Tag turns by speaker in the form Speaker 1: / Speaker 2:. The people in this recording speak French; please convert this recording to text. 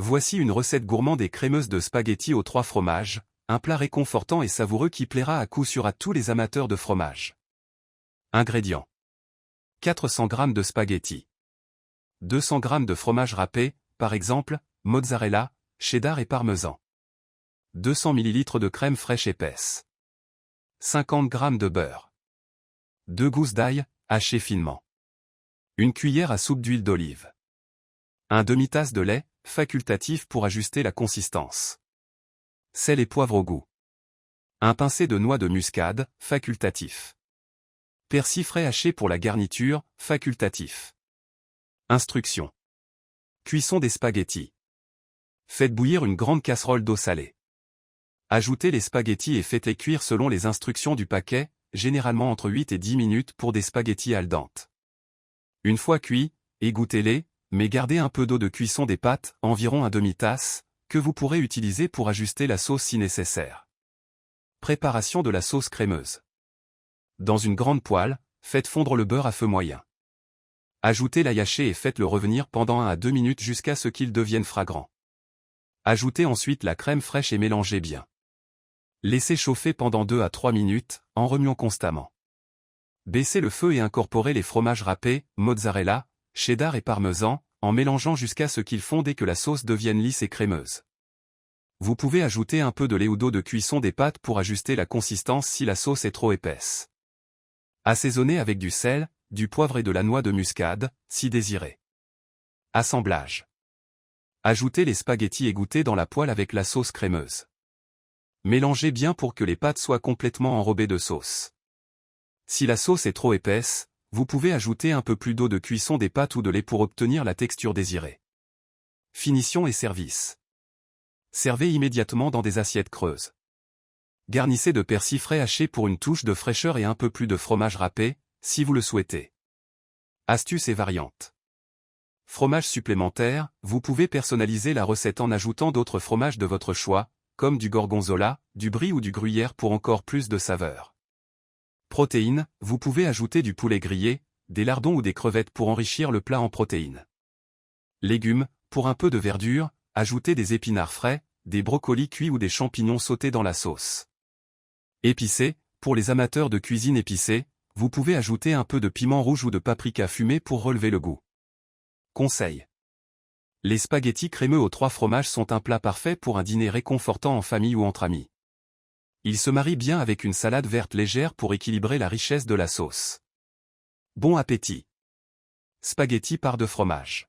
Speaker 1: Voici une recette gourmande et crémeuse de spaghettis aux 3 fromages, un plat réconfortant et savoureux qui plaira à coup sûr à tous les amateurs de fromage. Ingrédients. 400 g de spaghettis. 200 g de fromage râpé, par exemple, mozzarella, cheddar et parmesan. 200 ml de crème fraîche épaisse. 50 g de beurre. 2 gousses d'ail, hachées finement. 1 cuillère à soupe d'huile d'olive. 1 demi-tasse de lait, facultatif pour ajuster la consistance. Sel et poivre au goût. 1 pincé de noix de muscade, facultatif. Persil frais haché pour la garniture, facultatif. Instructions. Cuisson des spaghettis. Faites bouillir une grande casserole d'eau salée. Ajoutez les spaghettis et faites-les cuire selon les instructions du paquet, généralement entre 8 et 10 minutes pour des spaghettis al dente. Une fois cuits, égouttez-les, mais gardez un peu d'eau de cuisson des pâtes, environ un demi-tasse, que vous pourrez utiliser pour ajuster la sauce si nécessaire. Préparation de la sauce crémeuse. Dans une grande poêle, faites fondre le beurre à feu moyen. Ajoutez l'ail haché et faites-le revenir pendant 1 à 2 minutes jusqu'à ce qu'il devienne fragrant. Ajoutez ensuite la crème fraîche et mélangez bien. Laissez chauffer pendant 2 à 3 minutes, en remuant constamment. Baissez le feu et incorporez les fromages râpés, mozzarella, cheddar et parmesan, en mélangeant jusqu'à ce qu'ils fondent et que la sauce devienne lisse et crémeuse. Vous pouvez ajouter un peu de lait ou d'eau de cuisson des pâtes pour ajuster la consistance si la sauce est trop épaisse. Assaisonnez avec du sel, du poivre et de la noix de muscade, si désiré. Assemblage. Ajoutez les spaghettis égouttés dans la poêle avec la sauce crémeuse. Mélangez bien pour que les pâtes soient complètement enrobées de sauce. Si la sauce est trop épaisse, vous pouvez ajouter un peu plus d'eau de cuisson des pâtes ou de lait pour obtenir la texture désirée. Finition et service. Servez immédiatement dans des assiettes creuses. Garnissez de persil frais haché pour une touche de fraîcheur et un peu plus de fromage râpé, si vous le souhaitez. Astuces et variantes. Fromage supplémentaire, vous pouvez personnaliser la recette en ajoutant d'autres fromages de votre choix, comme du gorgonzola, du brie ou du gruyère pour encore plus de saveur. Protéines, vous pouvez ajouter du poulet grillé, des lardons ou des crevettes pour enrichir le plat en protéines. Légumes, pour un peu de verdure, ajoutez des épinards frais, des brocolis cuits ou des champignons sautés dans la sauce. Épicé, pour les amateurs de cuisine épicée, vous pouvez ajouter un peu de piment rouge ou de paprika fumé pour relever le goût. Conseil. Les spaghettis crémeux aux 3 fromages sont un plat parfait pour un dîner réconfortant en famille ou entre amis. Ils se marient bien avec une salade verte légère pour équilibrer la richesse de la sauce. Bon appétit. Spaghettis par de fromage.